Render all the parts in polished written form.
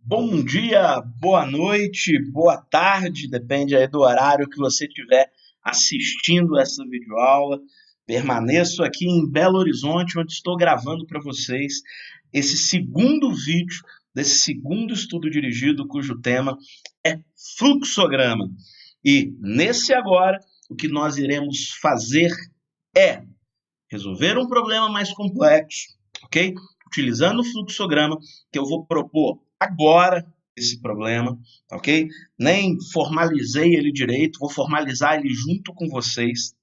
Bom dia, boa noite, boa tarde, depende aí do horário que você estiver assistindo essa videoaula. Permaneço aqui em Belo Horizonte, onde estou gravando para vocês esse segundo vídeo desse segundo estudo dirigido, cujo tema é fluxograma. E nesse agora, o que nós iremos fazer é resolver um problema mais complexo, ok? Utilizando o fluxograma, que eu vou propor agora esse problema, ok? Nem formalizei ele direito, vou formalizar ele junto com vocês.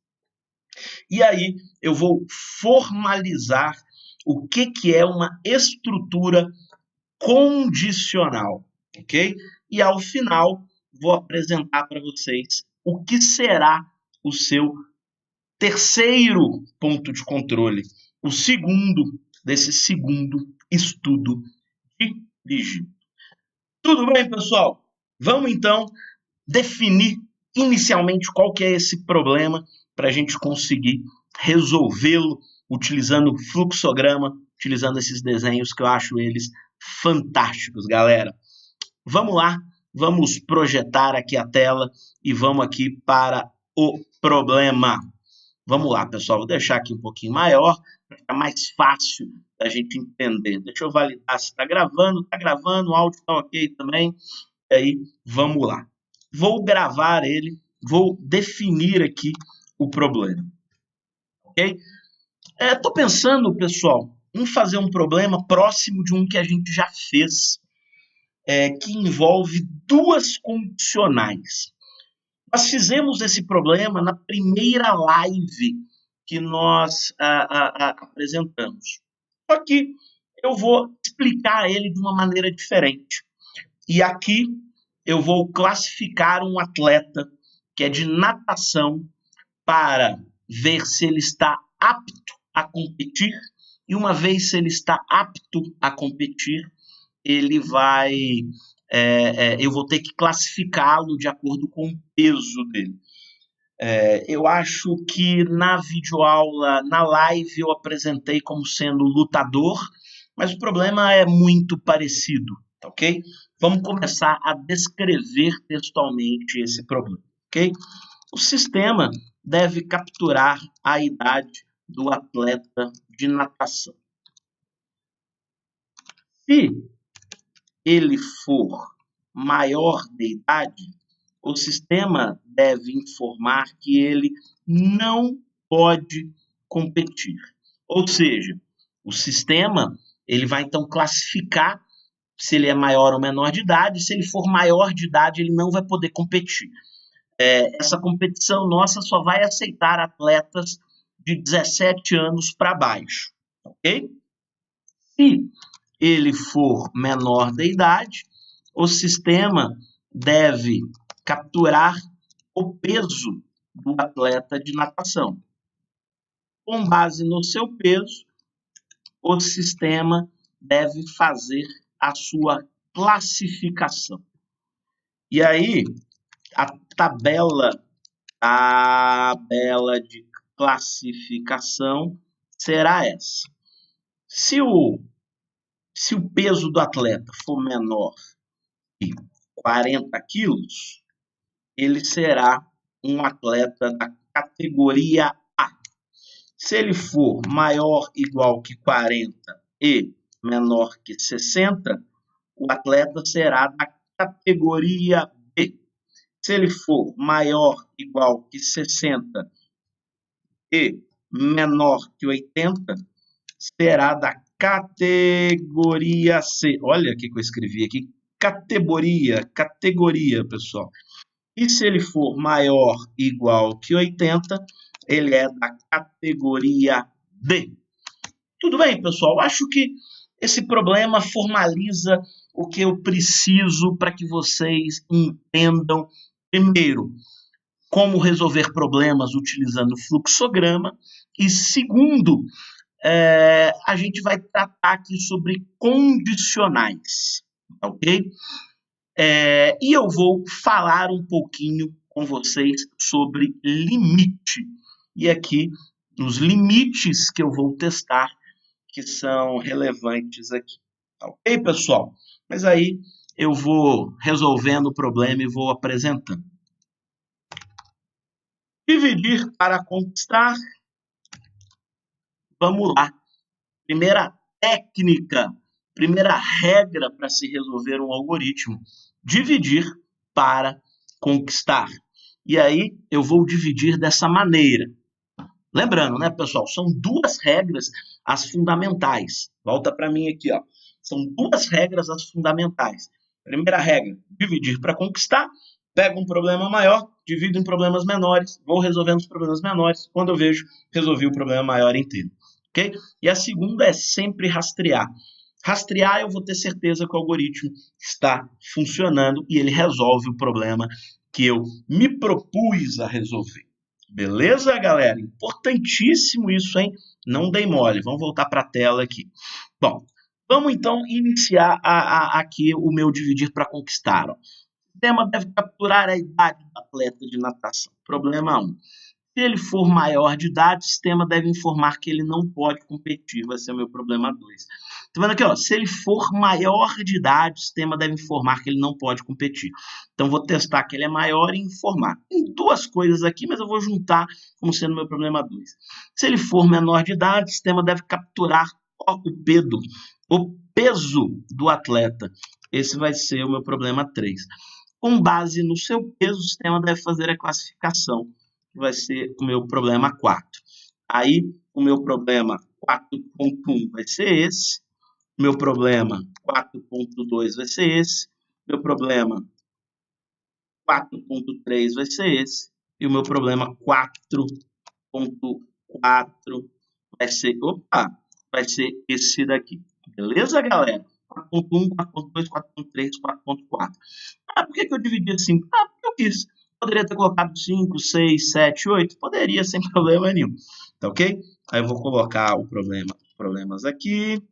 E aí eu vou formalizar o que é uma estrutura condicional, ok? E ao final vou apresentar para vocês o que será o seu terceiro ponto de controle, o segundo desse segundo estudo dirigido. Tudo bem, pessoal? Vamos então definir inicialmente qual que é esse problema para a gente conseguir resolvê-lo utilizando o fluxograma, utilizando esses desenhos que eu acho eles fantásticos, galera. Vamos lá, vamos projetar aqui a tela e vamos aqui para o problema. Vamos lá, pessoal, vou deixar aqui um pouquinho maior, para ficar mais fácil da gente entender. Deixa eu validar se está gravando, o áudio está ok também. E aí, vamos lá. Vou gravar ele, vou definir aqui o problema, ok? Estou pensando, pessoal, em fazer um problema próximo de um que a gente já fez, que envolve duas condicionais. Nós fizemos esse problema na primeira live que nós apresentamos. Só que eu vou explicar ele de uma maneira diferente. E aqui eu vou classificar um atleta que é de natação para ver se ele está apto a competir. E uma vez se ele está apto a competir, ele vai... eu vou ter que classificá-lo de acordo com o peso dele. Eu acho que na videoaula, na live, eu apresentei como sendo lutador, mas o problema é muito parecido, tá ok? Vamos começar a descrever textualmente esse problema, ok? O sistema deve capturar a idade do atleta de natação. Se ele for maior de idade, o sistema deve informar que ele não pode competir. Ou seja, o sistema ele vai então classificar se ele é maior ou menor de idade. Se ele for maior de idade, ele não vai poder competir. Essa competição nossa só vai aceitar atletas de 17 anos para baixo, ok? Se ele for menor de idade, o sistema deve capturar o peso do atleta de natação. Com base no seu peso, o sistema deve fazer a sua classificação. E aí, a tabela de classificação será essa. Se o peso do atleta for menor que 40 quilos, ele será um atleta da categoria A. Se ele for maior ou igual que 40 e menor que 60, o atleta será da categoria B. Se ele for maior ou igual que 60 e menor que 80, será da categoria C. Olha o que eu escrevi aqui. Categoria, pessoal. E se ele for maior ou igual que 80, ele é da categoria D. Tudo bem, pessoal? Acho que esse problema formaliza o que eu preciso para que vocês entendam, primeiro, como resolver problemas utilizando fluxograma, e segundo, a gente vai tratar aqui sobre condicionais, ok? E eu vou falar um pouquinho com vocês sobre limite. E aqui, os limites que eu vou testar, que são relevantes aqui. Ok, pessoal? Mas aí eu vou resolvendo o problema e vou apresentando. Dividir para conquistar. Vamos lá. Primeira técnica, primeira regra para se resolver um algoritmo. Dividir para conquistar. E aí eu vou dividir dessa maneira. Lembrando, né, pessoal, são duas regras as fundamentais. Volta para mim aqui, ó. São duas regras as fundamentais. Primeira regra, dividir para conquistar. Pego um problema maior, divido em problemas menores, vou resolvendo os problemas menores. Quando eu vejo, resolvi o problema maior inteiro. Okay? E a segunda é sempre rastrear. Rastrear, eu vou ter certeza que o algoritmo está funcionando e ele resolve o problema que eu me propus a resolver. Beleza, galera? Importantíssimo isso, hein? Não dei mole. Vamos voltar para a tela aqui. Bom, vamos então iniciar aqui o meu dividir para conquistar. Ó. O sistema deve capturar a idade do atleta de natação. Problema 1. Se ele for maior de idade, o sistema deve informar que ele não pode competir. Vai ser o meu problema 2. Tá vendo aqui, ó? Se ele for maior de idade, o sistema deve informar que ele não pode competir. Então, vou testar que ele é maior e informar. Tem duas coisas aqui, mas eu vou juntar como sendo o meu problema 2. Se ele for menor de idade, o sistema deve capturar o peso do atleta. Esse vai ser o meu problema 3. Com base no seu peso, o sistema deve fazer a classificação, que vai ser o meu problema 4. Aí, o meu problema 4.1 vai ser esse. Meu problema 4.2 vai ser esse. Meu problema 4.3 vai ser esse. E o meu problema 4.4 vai ser esse daqui. Beleza, galera? 4.1, 4.2, 4.3, 4.4. Ah, por que eu dividi assim? Ah, porque eu quis. Poderia ter colocado 5, 6, 7, 8. Poderia, sem problema nenhum. Tá ok? Aí eu vou colocar os problemas aqui.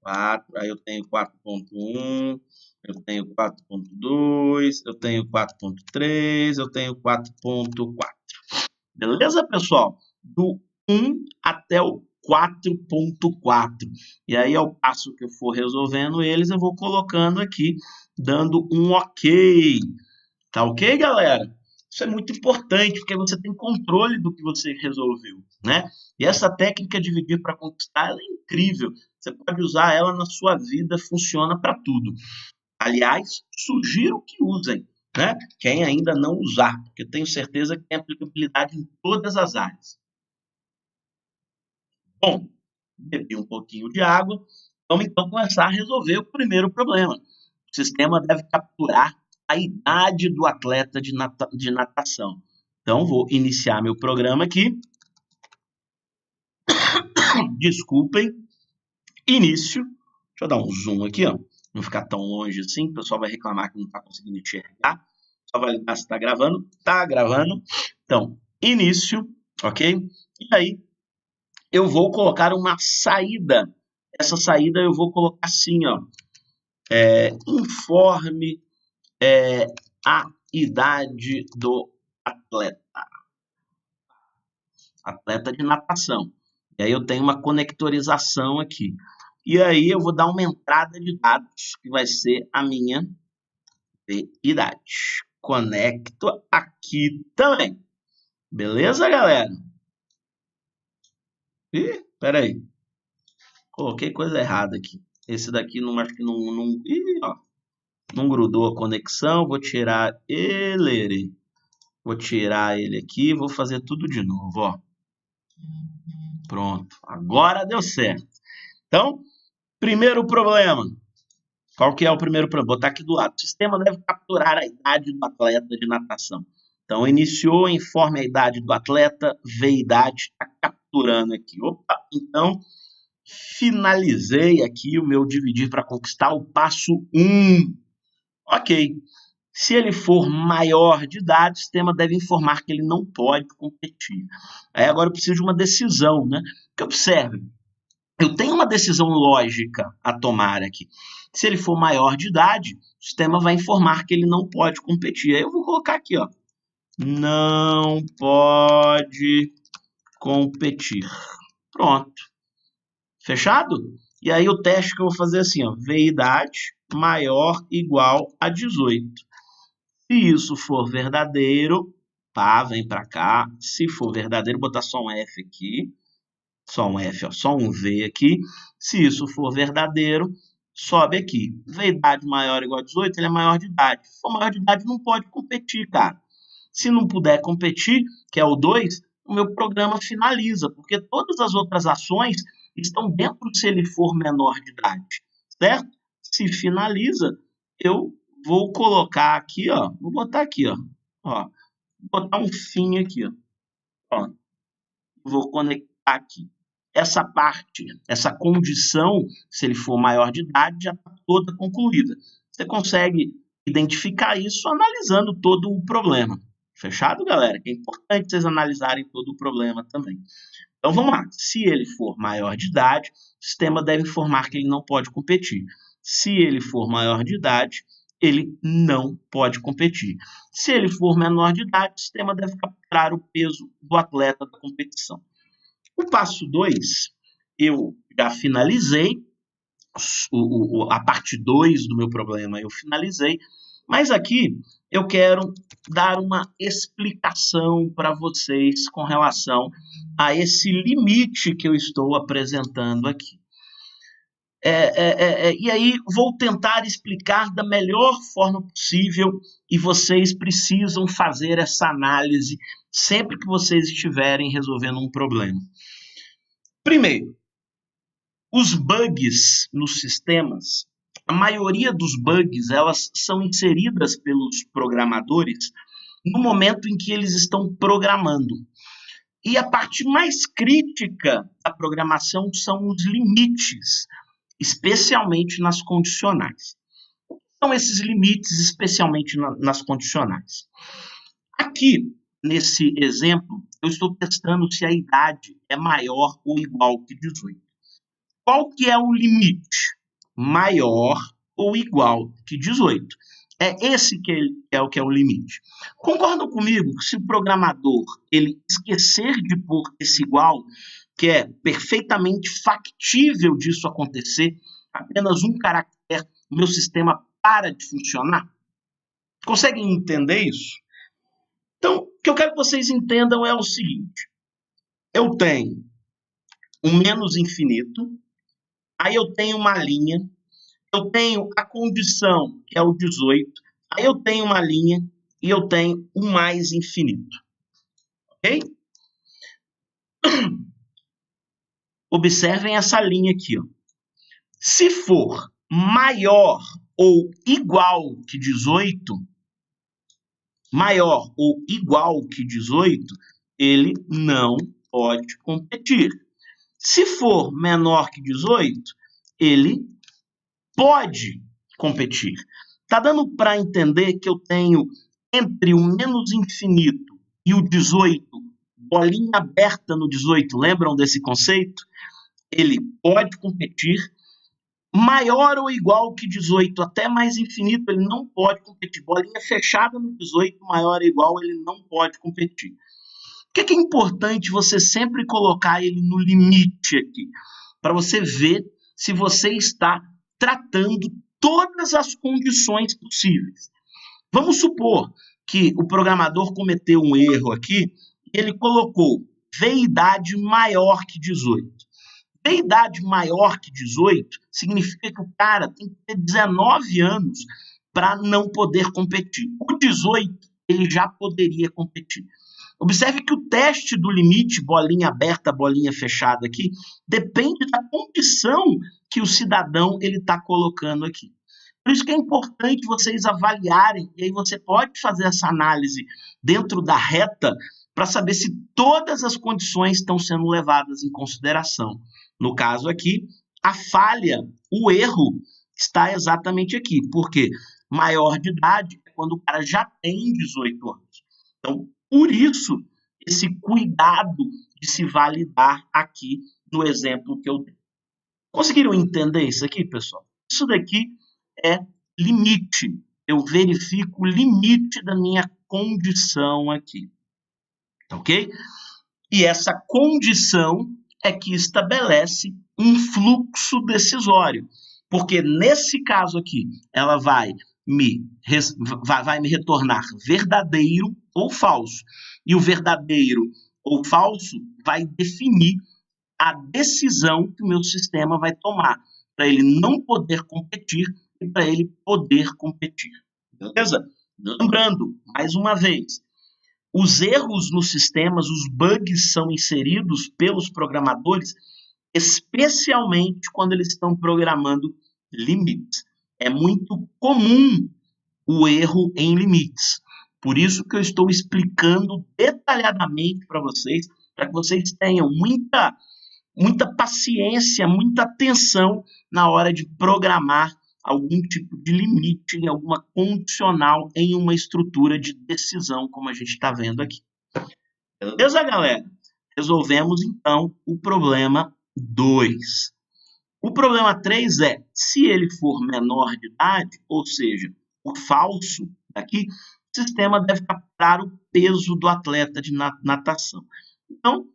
4, aí eu tenho 4.1, eu tenho 4.2, eu tenho 4.3, eu tenho 4.4. Beleza, pessoal? Do 1 até o 4.4. E aí, ao passo que eu for resolvendo eles, eu vou colocando aqui, dando um ok. Tá ok, galera? Isso é muito importante, porque você tem controle do que você resolveu, né? E essa técnica de dividir para conquistar, ela é incrível. Você pode usar ela na sua vida, funciona para tudo. Aliás, sugiro que usem, né? Quem ainda não usar, porque tenho certeza que tem aplicabilidade em todas as áreas. Bom, bebi um pouquinho de água. Vamos então começar a resolver o primeiro problema. O sistema deve capturar a idade do atleta de natação. Então, vou iniciar meu programa aqui. Desculpem. Início. Deixa eu dar um zoom aqui, ó. Não ficar tão longe assim. O pessoal vai reclamar que não está conseguindo enxergar. Só validar se está gravando. Está gravando. Então, início, ok? E aí, eu vou colocar uma saída. Essa saída eu vou colocar assim, ó. Informe a idade do atleta. Atleta de natação. E aí eu tenho uma conectorização aqui. E aí eu vou dar uma entrada de dados, que vai ser a minha idade. Conecto aqui também. Beleza, galera? Ih, peraí. Coloquei coisa errada aqui. Esse daqui não acho que não ih, ó. Não grudou a conexão. Vou tirar ele. Vou tirar ele aqui. Vou fazer tudo de novo, ó. Pronto. Agora deu certo. Então, primeiro problema. Qual que é o primeiro problema? Vou botar aqui do lado. O sistema deve capturar a idade do atleta de natação. Então, iniciou, informe a idade do atleta, vê a idade, está capturando aqui. Opa, então, finalizei aqui o meu dividir para conquistar o passo 1. Ok. Se ele for maior de idade, o sistema deve informar que ele não pode competir. Aí agora eu preciso de uma decisão, né? Porque observe, eu tenho uma decisão lógica a tomar aqui. Se ele for maior de idade, o sistema vai informar que ele não pode competir. Aí eu vou colocar aqui, ó. Não pode competir. Pronto. Fechado? E aí o teste que eu vou fazer é assim, ó, V-idade maior ou igual a 18. Se isso for verdadeiro, tá, vem para cá. Se for verdadeiro, vou botar só um F aqui. Só um F, ó, só um V aqui. Se isso for verdadeiro, sobe aqui. V-idade maior ou igual a 18, ele é maior de idade. Se for maior de idade, não pode competir, cara. Se não puder competir, que é o 2, o meu programa finaliza, porque todas as outras ações estão dentro se ele for menor de idade, certo? Se finaliza, eu vou colocar aqui, ó, vou botar aqui, ó, vou botar um fim aqui, ó, vou conectar aqui. Essa parte, essa condição, se ele for maior de idade, já está toda concluída. Você consegue identificar isso analisando todo o problema. Fechado, galera? Que é importante vocês analisarem todo o problema também. Então, vamos lá. Se ele for maior de idade, o sistema deve informar que ele não pode competir. Se ele for maior de idade, ele não pode competir. Se ele for menor de idade, o sistema deve capturar o peso do atleta da competição. O passo 2, eu já finalizei, a parte 2 do meu problema eu finalizei, mas aqui eu quero dar uma explicação para vocês com relação a esse limite que eu estou apresentando aqui. E aí vou tentar explicar da melhor forma possível e vocês precisam fazer essa análise sempre que vocês estiverem resolvendo um problema. Primeiro, os bugs nos sistemas, a maioria dos bugs, elas são inseridas pelos programadores no momento em que eles estão programando. E a parte mais crítica da programação são os limites, especialmente nas condicionais. O que são esses limites, especialmente nas condicionais? Aqui, nesse exemplo, eu estou testando se a idade é maior ou igual que 18. Qual que é o limite? Maior ou igual que 18. É esse que é o limite. Concordam comigo que se o programador ele esquecer de pôr esse igual, que é perfeitamente factível disso acontecer, apenas um caractere, o meu sistema para de funcionar? Conseguem entender isso? Então, o que eu quero que vocês entendam é o seguinte. Eu tenho um menos infinito, aí eu tenho uma linha, eu tenho a condição, que é o 18, aí eu tenho uma linha e eu tenho o mais infinito. Ok? Observem essa linha aqui, ó. Se for maior ou igual que 18, maior ou igual que 18, ele não pode competir. Se for menor que 18, ele pode competir. Tá dando para entender que eu tenho entre o menos infinito e o 18, bolinha aberta no 18, lembram desse conceito? Ele pode competir. Maior ou igual que 18, até mais infinito, ele não pode competir. Bolinha fechada no 18, maior ou igual, ele não pode competir. O que é importante você sempre colocar ele no limite aqui? Para você ver se você está tratando todas as condições possíveis. Vamos supor que o programador cometeu um erro aqui e ele colocou V-idade maior que 18. V-idade maior que 18 significa que o cara tem que ter 19 anos para não poder competir. O 18, ele já poderia competir. Observe que o teste do limite, bolinha aberta, bolinha fechada aqui, depende da condição que o cidadão está colocando aqui. Por isso que é importante vocês avaliarem, e aí você pode fazer essa análise dentro da reta para saber se todas as condições estão sendo levadas em consideração. No caso aqui, a falha, o erro, está exatamente aqui, porque maior de idade é quando o cara já tem 18 anos. Então, por isso, esse cuidado de se validar aqui no exemplo que eu dei. Conseguiram entender isso aqui, pessoal? Isso daqui é limite. Eu verifico o limite da minha condição aqui. Ok? E essa condição é que estabelece um fluxo decisório, porque nesse caso aqui, ela vai me retornar verdadeiro ou falso, e o verdadeiro ou falso vai definir a decisão que o meu sistema vai tomar, para ele não poder competir e para ele poder competir. Beleza? Lembrando, mais uma vez, os erros nos sistemas, os bugs são inseridos pelos programadores, especialmente quando eles estão programando limites. É muito comum o erro em limites. Por isso que eu estou explicando detalhadamente para vocês, para que vocês tenham muita paciência, muita atenção na hora de programar algum tipo de limite em alguma condicional em uma estrutura de decisão, como a gente está vendo aqui. Beleza, galera? Resolvemos, então, o problema 2. O problema 3 é, se ele for menor de idade, ou seja, o falso daqui, o sistema deve capturar o peso do atleta de natação. Então,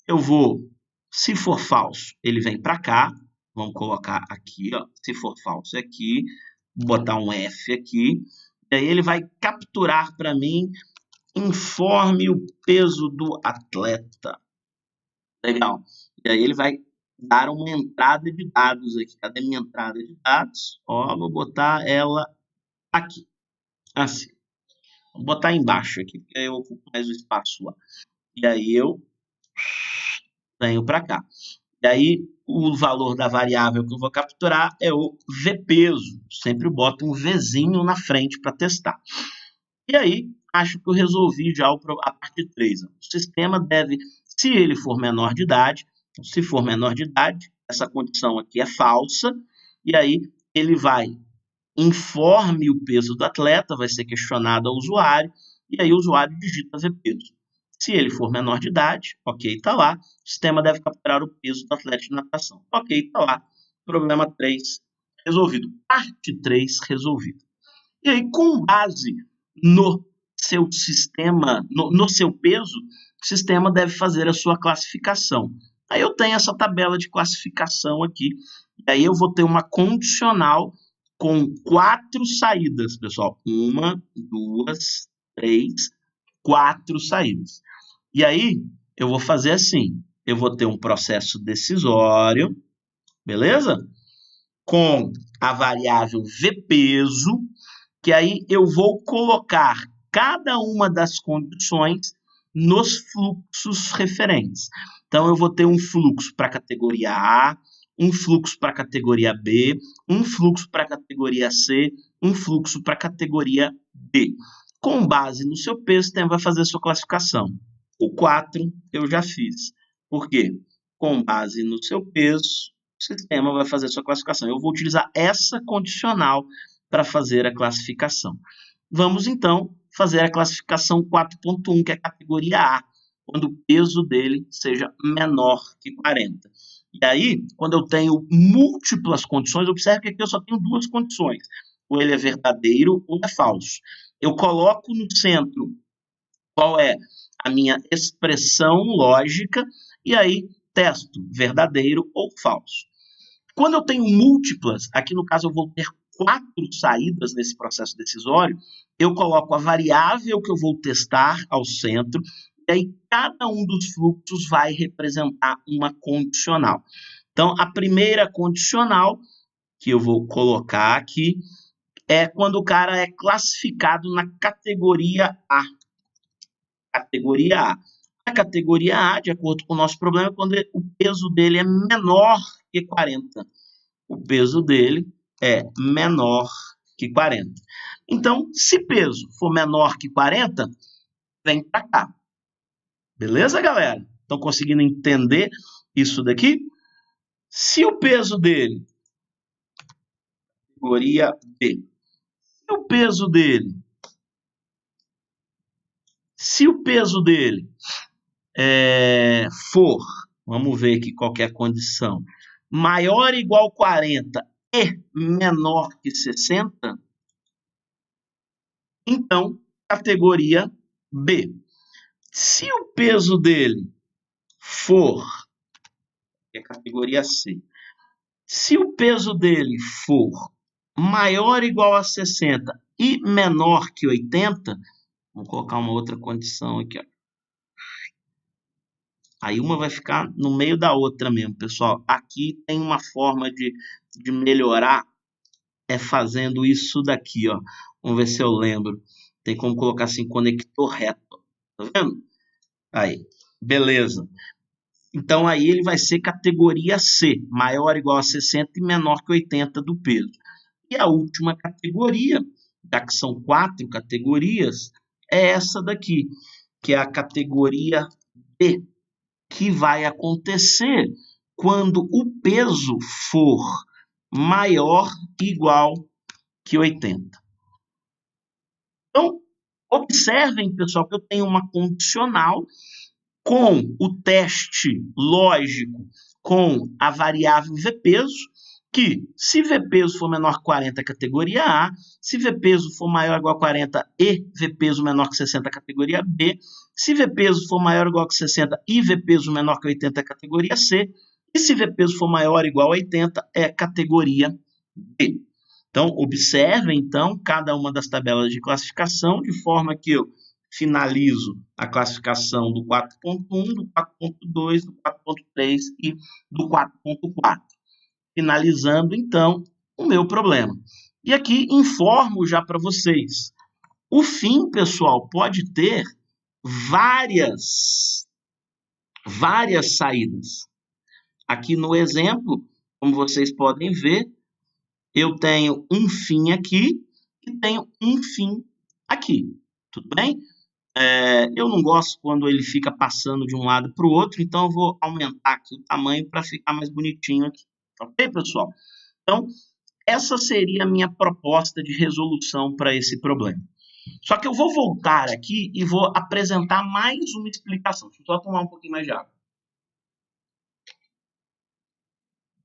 eu vou, se for falso, ele vem para cá, vamos colocar aqui, ó, se for falso aqui, botar um F aqui, e aí ele vai capturar para mim, informe o peso do atleta. Legal. E aí ele vai dar uma entrada de dados aqui. Cadê minha entrada de dados? Ó, vou botar ela aqui. Assim. Vou botar embaixo aqui, porque aí eu ocupo mais o espaço lá. E aí eu venho para cá. E aí o valor da variável que eu vou capturar é o V-peso. Sempre boto um Vzinho na frente para testar. E aí, acho que eu resolvi já a parte 3. O sistema deve, se ele for menor de idade, se for menor de idade, essa condição aqui é falsa, e aí ele vai, informe o peso do atleta, vai ser questionado ao usuário, e aí o usuário digita V-peso. Se ele for menor de idade, ok, está lá, o sistema deve capturar o peso do atleta de natação. Ok, está lá, problema 3 resolvido, parte 3 resolvida. E aí, com base no seu sistema, no seu peso, o sistema deve fazer a sua classificação. Aí eu tenho essa tabela de classificação aqui, e aí eu vou ter uma condicional com 4 saídas, pessoal. 1, 2, 3, 4 saídas. E aí eu vou fazer assim, eu vou ter um processo decisório, beleza? Com a variável V-peso, que aí eu vou colocar cada uma das condições nos fluxos referentes. Então, eu vou ter um fluxo para a categoria A, um fluxo para a categoria B, um fluxo para a categoria C, um fluxo para a categoria D. Com base no seu peso, o sistema vai fazer a sua classificação. O 4 eu já fiz. Por quê? Com base no seu peso, o sistema vai fazer a sua classificação. Eu vou utilizar essa condicional para fazer a classificação. Vamos, então, fazer a classificação 4.1, que é a categoria A, quando o peso dele seja menor que 40. E aí, quando eu tenho múltiplas condições, observe que aqui eu só tenho 2 condições. Ou ele é verdadeiro ou é falso. Eu coloco no centro qual é a minha expressão lógica e aí testo verdadeiro ou falso. Quando eu tenho múltiplas, aqui no caso eu vou ter 4 saídas nesse processo decisório, eu coloco a variável que eu vou testar ao centro, e aí cada um dos fluxos vai representar uma condicional. Então, a primeira condicional que eu vou colocar aqui é quando o cara é classificado na categoria A. Categoria A. A categoria A, de acordo com o nosso problema, é quando o peso dele é menor que 40. O peso dele é menor que 40. Então, se peso for menor que 40, vem para cá. Beleza, galera? Estão conseguindo entender isso daqui? Se o peso dele, categoria B, se o peso dele for, vamos ver aqui qual que é a condição, maior ou igual a 40 e menor que 60, então, categoria B. Se o peso dele for que é a categoria C. Se o peso dele for maior ou igual a 60 e menor que 80, vamos colocar uma outra condição aqui, ó. Aí uma vai ficar no meio da outra mesmo, pessoal. Aqui tem uma forma de melhorar, é fazendo isso daqui, ó. Vamos ver se eu lembro. Tem como colocar assim, conector reto. Tá vendo? Aí, beleza. Então aí ele vai ser categoria C, maior ou igual a 60 e menor que 80 do peso. E a última categoria, já que são 4 categorias, é essa daqui, que é a categoria D, que vai acontecer quando o peso for maior ou igual que 80. Então, observem, pessoal, que eu tenho uma condicional com o teste lógico com a variável V-peso, que se V-peso for menor que 40, categoria A, se V-peso for maior ou igual a 40 e V-peso menor que 60, categoria B, se V-peso for maior ou igual a 60 e V-peso menor que 80, categoria C, e se V-peso for maior ou igual a 80, é categoria D. Então, observem, então, cada uma das tabelas de classificação, de forma que eu finalizo a classificação do 4.1, do 4.2, do 4.3 e do 4.4. Finalizando, então, o meu problema. E aqui informo já para vocês. O fim, pessoal, pode ter várias saídas. Aqui no exemplo, como vocês podem ver, eu tenho um fim aqui e tenho um fim aqui. Tudo bem? Eu não gosto quando ele fica passando de um lado para o outro, então eu vou aumentar aqui o tamanho para ficar mais bonitinho aqui. Ok, pessoal? Então, essa seria a minha proposta de resolução para esse problema. Só que eu vou voltar aqui e vou apresentar mais uma explicação. Deixa eu só tomar um pouquinho mais de água.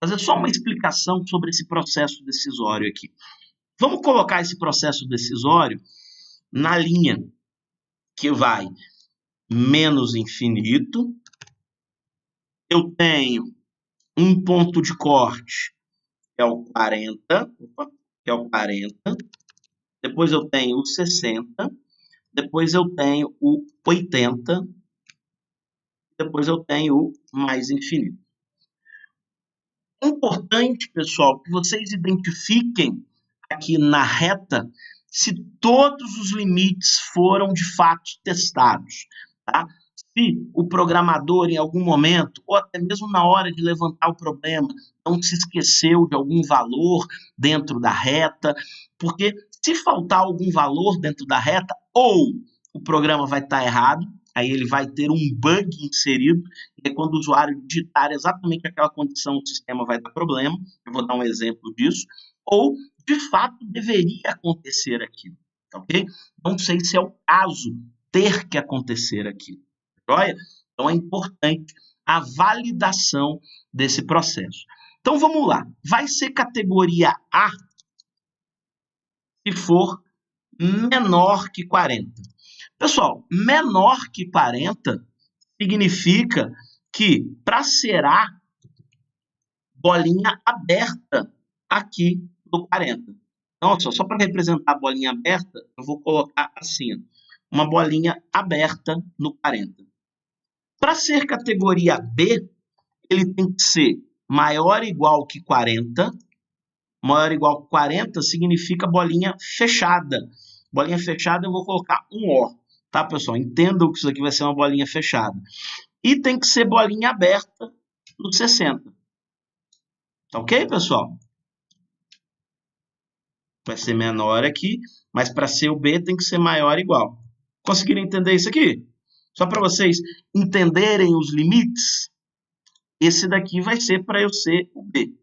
Fazer só uma explicação sobre esse processo decisório aqui. Vamos colocar esse processo decisório na linha que vai menos infinito. Eu tenho um ponto de corte, que é o 40. Depois eu tenho o 60. Depois eu tenho o 80. Depois eu tenho o mais infinito. É importante, pessoal, que vocês identifiquem aqui na reta se todos os limites foram de fato testados, tá? Se o programador, em algum momento, ou até mesmo na hora de levantar o problema, não se esqueceu de algum valor dentro da reta, porque se faltar algum valor dentro da reta, ou o programa vai estar errado, aí ele vai ter um bug inserido, e quando o usuário digitar exatamente aquela condição, o sistema vai dar problema. Eu vou dar um exemplo disso. Ou, de fato, deveria acontecer aquilo, ok? Não sei se é o caso ter que acontecer aquilo. Joia? Então é importante a validação desse processo. Então vamos lá. Vai ser categoria A se for menor que 40. Pessoal, menor que 40 significa que para ser A, bolinha aberta aqui do 40. Então, só para representar a bolinha aberta, eu vou colocar assim, uma bolinha aberta no 40. Para ser categoria B, ele tem que ser maior ou igual que 40. Maior ou igual que 40 significa bolinha fechada. Bolinha fechada eu vou colocar um O. Tá, pessoal? Entendam que isso aqui vai ser uma bolinha fechada. E tem que ser bolinha aberta no 60. Tá ok, pessoal? Vai ser menor aqui, mas para ser o B tem que ser maior ou igual. Conseguiram entender isso aqui? Só para vocês entenderem os limites, esse daqui vai ser para eu ser o B.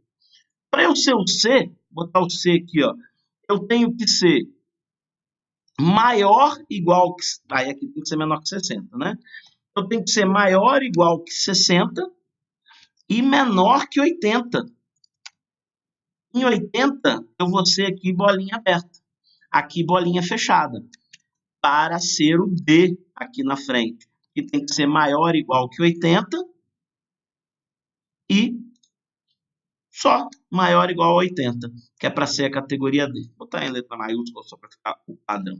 Para eu ser o C, vou botar o C aqui, ó, eu tenho que ser maior ou igual que... Aí aqui tem que ser menor que 60, né? Eu tenho que ser maior ou igual que 60 e menor que 80. Em 80, eu vou ser aqui bolinha aberta. Aqui bolinha fechada. Para ser o D aqui na frente. Que tem que ser maior ou igual que 80 e só maior ou igual a 80, que é para ser a categoria D. Vou botar em letra maiúscula só para ficar o padrão.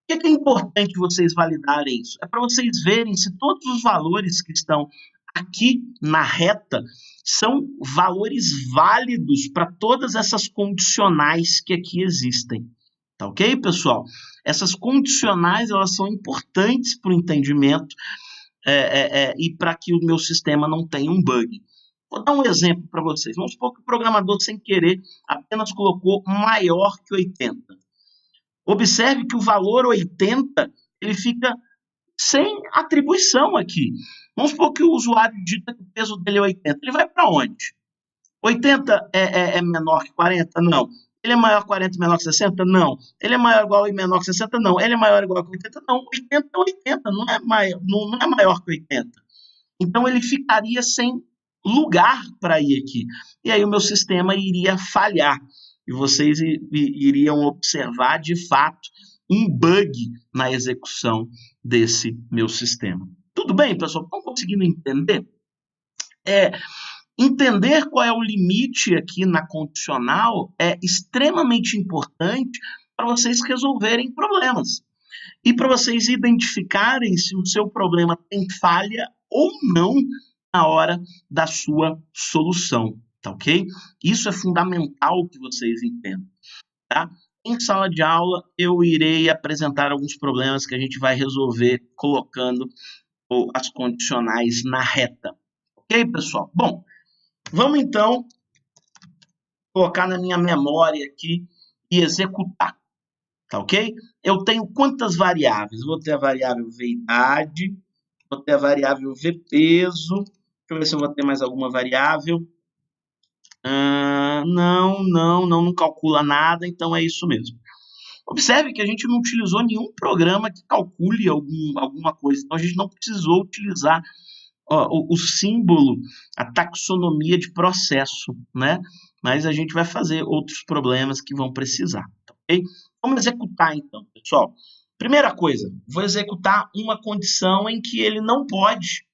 Por que é importante vocês validarem isso? É para vocês verem se todos os valores que estão aqui na reta são valores válidos para todas essas condicionais que aqui existem. Tá ok, pessoal? Essas condicionais, elas são importantes para o entendimento e para que o meu sistema não tenha um bug. Vou dar um exemplo para vocês. Vamos supor que o programador, sem querer, apenas colocou maior que 80. Observe que o valor 80 ele fica sem atribuição aqui. Vamos supor que o usuário digita que o peso dele é 80. Ele vai para onde? 80 é menor que 40? Não. Ele é maior que 40 e menor que 60? Não. Ele é maior ou igual e menor que 60? Não. Ele é maior ou igual que 80? Não. 80 é 80, não é maior que 80. Então ele ficaria sem lugar para ir aqui. E aí o meu sistema iria falhar. E vocês iriam observar, de fato, um bug na execução desse meu sistema. Tudo bem, pessoal? Estão conseguindo entender? Entender qual é o limite aqui na condicional é extremamente importante para vocês resolverem problemas. E para vocês identificarem se o seu problema tem falha ou não na hora da sua solução, tá ok? Isso é fundamental que vocês entendam, tá? Em sala de aula, eu irei apresentar alguns problemas que a gente vai resolver colocando as condicionais na reta. Ok, pessoal? Bom, vamos então colocar na minha memória aqui e executar, tá ok? Eu tenho quantas variáveis? Vou ter a variável v-idade, vou ter a variável v-peso, deixa eu ver se eu vou ter mais alguma variável. Não calcula nada, então é isso mesmo. Observe que a gente não utilizou nenhum programa que calcule alguma coisa, então a gente não precisou utilizar o símbolo, a taxonomia de processo, né? Mas a gente vai fazer outros problemas que vão precisar, ok? Vamos executar então, pessoal. Primeira coisa, vou executar uma condição em que ele não pode,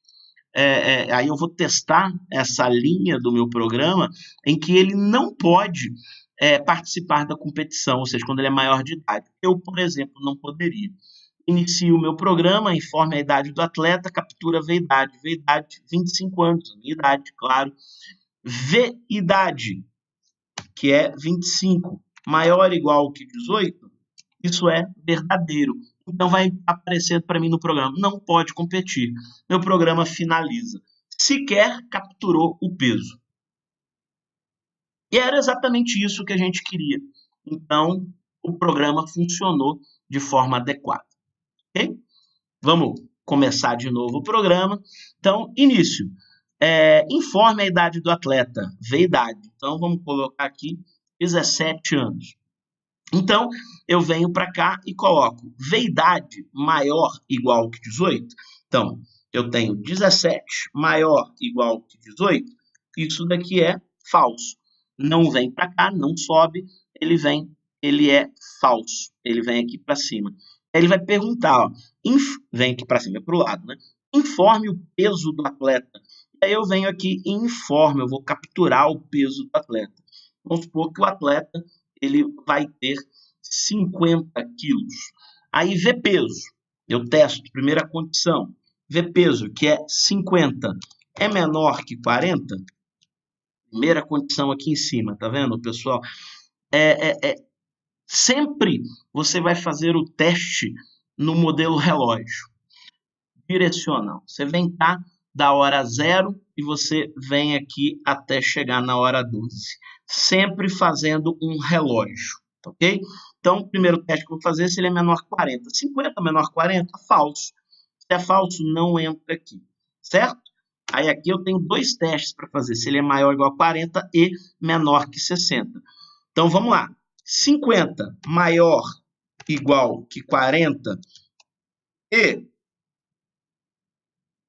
aí eu vou testar essa linha do meu programa, em que ele não pode participar da competição, ou seja, quando ele é maior de idade. Eu, por exemplo, não poderia. Inicio o meu programa, informe a idade do atleta, captura v-idade. V-idade, 25 anos, minha idade, claro. V-idade, que é 25, maior ou igual que 18, isso é verdadeiro. Então vai aparecer para mim no programa, não pode competir. Meu programa finaliza. Sequer capturou o peso. E era exatamente isso que a gente queria. Então, o programa funcionou de forma adequada. Ok? Vamos começar de novo o programa. Então, início. Informe a idade do atleta. V-idade. Então, vamos colocar aqui 17 anos. Então, eu venho para cá e coloco V-idade maior igual que 18. Então, eu tenho 17 maior igual que 18. Isso daqui é falso. Não vem para cá, não sobe, ele é falso. Ele vem aqui para cima. Ele vai perguntar, ó, vem aqui para cima, para o lado, né? Informe o peso do atleta. Aí eu venho aqui e informe, eu vou capturar o peso do atleta. Vamos supor que o atleta ele vai ter 50 quilos. Aí vê peso, eu testo, primeira condição, vê peso, que é 50, é menor que 40? Primeira condição aqui em cima, tá vendo, pessoal? Sempre você vai fazer o teste no modelo relógio. Direcional. Você vem cá da hora 0 e você vem aqui até chegar na hora 12. Sempre fazendo um relógio, ok? Então, o primeiro teste que eu vou fazer é se ele é menor que 40. 50 menor que 40? Falso. Se é falso, não entra aqui, certo? Aí aqui eu tenho dois testes para fazer, se ele é maior ou igual a 40 e menor que 60. Então, vamos lá. 50 maior igual que 40 e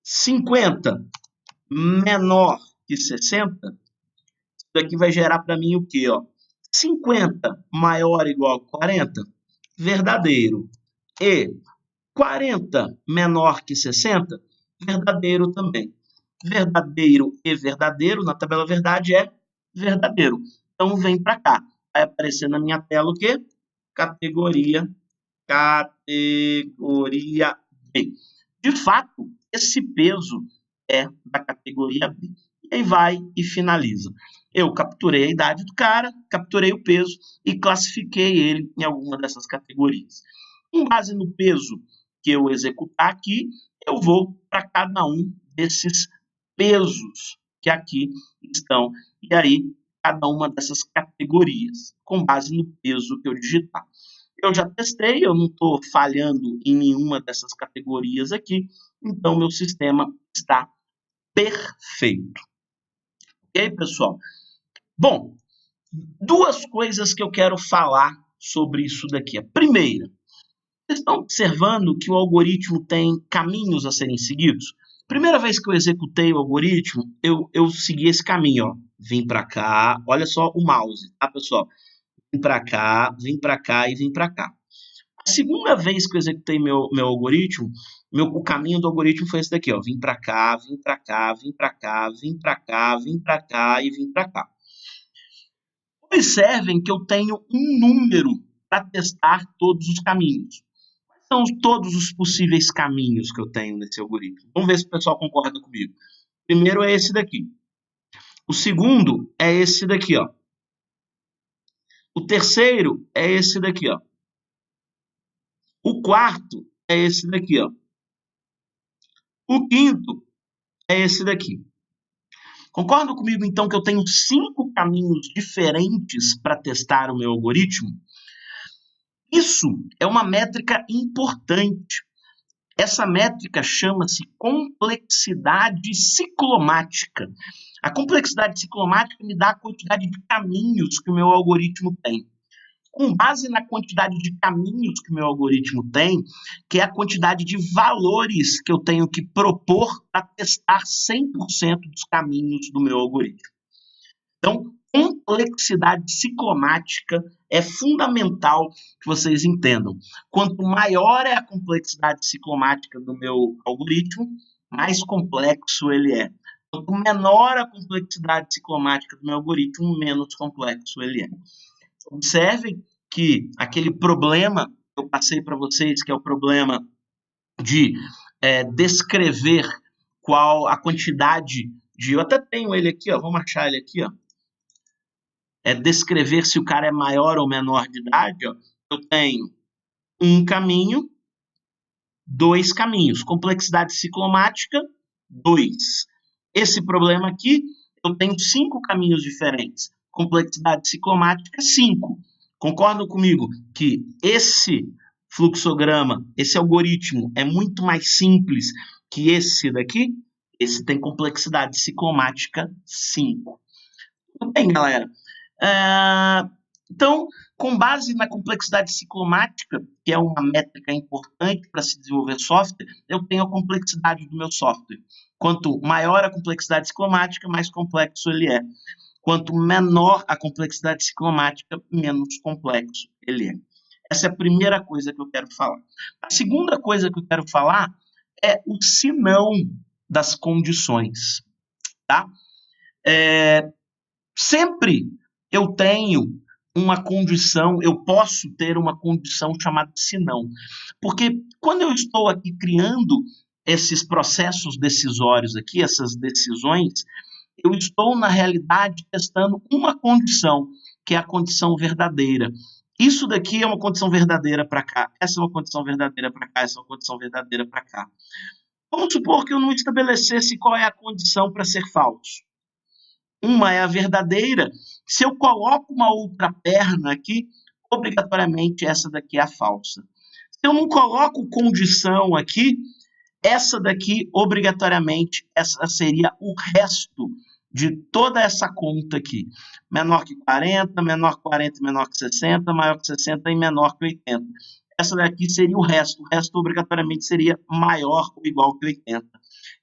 50 menor que 60, isso daqui vai gerar para mim o quê? Ó? 50 maior ou igual a 40, verdadeiro. E 40 menor que 60, verdadeiro também. verdadeiro e verdadeiro, na tabela verdade é verdadeiro. Então, vem para cá. Vai aparecer na minha tela o quê? Categoria B. De fato, esse peso é da categoria B. E aí vai e finaliza. Eu capturei a idade do cara, capturei o peso e classifiquei ele em alguma dessas categorias. Com base no peso que eu executar aqui, eu vou para cada um desses pesos que aqui estão. E aí, cada uma dessas categorias, com base no peso que eu digitar. Eu já testei, eu não estou falhando em nenhuma dessas categorias aqui, então meu sistema está perfeito. Ok, pessoal? Bom, duas coisas que eu quero falar sobre isso daqui. A primeira, vocês estão observando que o algoritmo tem caminhos a serem seguidos? Primeira vez que eu executei o algoritmo, eu segui esse caminho, ó. Vim para cá, olha só o mouse, tá, pessoal? Vim para cá e vim para cá. A segunda vez que eu executei meu algoritmo, o caminho do algoritmo foi esse daqui, ó. Vim para cá, vim para cá, vim para cá, vim para cá, vim para cá e vim para cá. Observem que eu tenho um número para testar todos os caminhos. Quais são todos os possíveis caminhos que eu tenho nesse algoritmo? Vamos ver se o pessoal concorda comigo. O primeiro é esse daqui. O segundo é esse daqui, ó. O terceiro é esse daqui, ó. O quarto é esse daqui, ó. O quinto é esse daqui. Concordam comigo, então, que eu tenho 5 caminhos diferentes para testar o meu algoritmo? Isso é uma métrica importante. Essa métrica chama-se complexidade ciclomática. A complexidade ciclomática me dá a quantidade de caminhos que o meu algoritmo tem. Com base na quantidade de caminhos que o meu algoritmo tem, que é a quantidade de valores que eu tenho que propor para testar 100% dos caminhos do meu algoritmo. Então, complexidade ciclomática é fundamental que vocês entendam. Quanto maior é a complexidade ciclomática do meu algoritmo, mais complexo ele é. Quanto menor a complexidade ciclomática do meu algoritmo, menos complexo ele é. Observem que aquele problema que eu passei para vocês, que é o problema de descrever qual a quantidade de... Eu até tenho ele aqui, ó, vamos achar ele aqui, ó. É descrever se o cara é maior ou menor de idade, ó. Eu tenho um caminho, 2 caminhos. Complexidade ciclomática, 2. Esse problema aqui, eu tenho 5 caminhos diferentes. Complexidade ciclomática, 5. Concordam comigo que esse fluxograma, esse algoritmo é muito mais simples que esse daqui? Esse tem complexidade ciclomática 5. Tudo bem, galera? Então, com base na complexidade ciclomática, que é uma métrica importante para se desenvolver software, eu tenho a complexidade do meu software. Quanto maior a complexidade ciclomática, mais complexo ele é. Quanto menor a complexidade ciclomática, menos complexo ele é. Essa é a primeira coisa que eu quero falar. A segunda coisa que eu quero falar é o senão das condições. Tá? Sempre eu tenho uma condição, eu posso ter uma condição chamada senão. Porque quando eu estou aqui criando esses processos decisórios aqui, essas decisões, eu estou, na realidade, testando uma condição, que é a condição verdadeira. Isso daqui é uma condição verdadeira para cá, essa é uma condição verdadeira para cá, essa é uma condição verdadeira para cá. Vamos supor que eu não estabelecesse qual é a condição para ser falso. Uma é a verdadeira. Se eu coloco uma outra perna aqui, obrigatoriamente essa daqui é a falsa. Se eu não coloco condição aqui, essa daqui, obrigatoriamente, essa seria o resto de toda essa conta aqui. Menor que 40, menor que 40, menor que 60, maior que 60 e menor que 80. Essa daqui seria o resto. O resto, obrigatoriamente, seria maior ou igual que 80.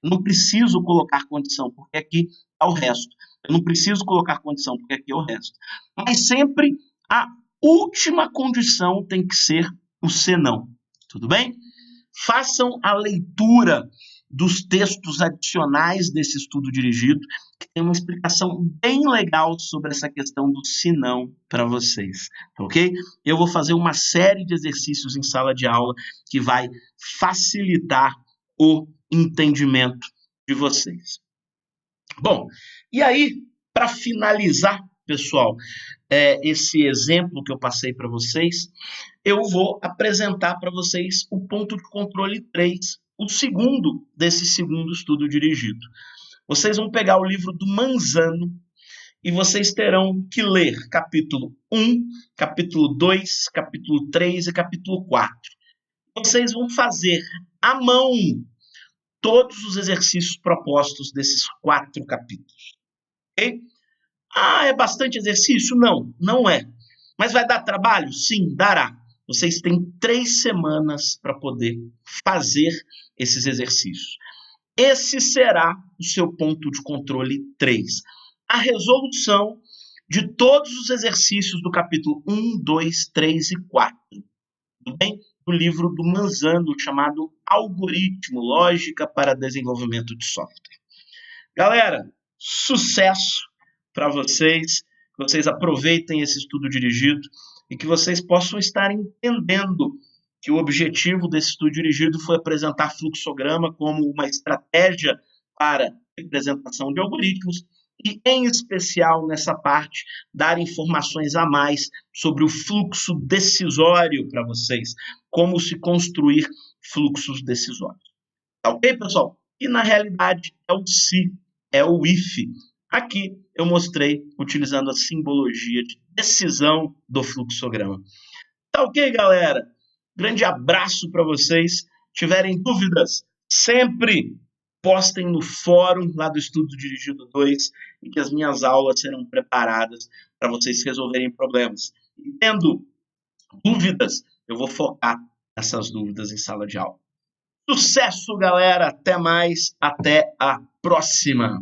Eu não preciso colocar condição, porque aqui está o resto. Eu não preciso colocar condição, porque aqui é o resto. Mas sempre a última condição tem que ser o senão. Tudo bem? Façam a leitura dos textos adicionais desse estudo dirigido, que tem uma explicação bem legal sobre essa questão do senão para vocês, ok? Eu vou fazer uma série de exercícios em sala de aula que vai facilitar o entendimento de vocês. Bom, e aí, para finalizar, pessoal, esse exemplo que eu passei para vocês, eu vou apresentar para vocês o ponto de controle 3, o segundo desse segundo estudo dirigido. Vocês vão pegar o livro do Manzano e vocês terão que ler capítulo 1, capítulo 2, capítulo 3 e capítulo 4. Vocês vão fazer à mão todos os exercícios propostos desses 4 capítulos. Ok? Ah, é bastante exercício? Não, não é. Mas vai dar trabalho? Sim, dará. Vocês têm 3 semanas para poder fazer esses exercícios. Esse será o seu ponto de controle 3. A resolução de todos os exercícios do capítulo 1, 2, 3 e 4. Tudo bem? Do livro do Manzano, chamado Algoritmo, Lógica para Desenvolvimento de Software. Galera, sucesso para vocês, que vocês aproveitem esse estudo dirigido e que vocês possam estar entendendo que o objetivo desse estudo dirigido foi apresentar fluxograma como uma estratégia para representação de algoritmos e, em especial, nessa parte, dar informações a mais sobre o fluxo decisório para vocês, como se construir fluxos decisórios. Tá ok, pessoal? E, na realidade, é o se, é o if. Aqui eu mostrei utilizando a simbologia de decisão do fluxograma. Tá ok, galera? Grande abraço para vocês. Tiverem dúvidas, sempre postem no fórum lá do Estudo Dirigido 2, em que as minhas aulas serão preparadas para vocês resolverem problemas. E tendo dúvidas, eu vou focar nessas dúvidas em sala de aula. Sucesso, galera! Até mais, até a próxima!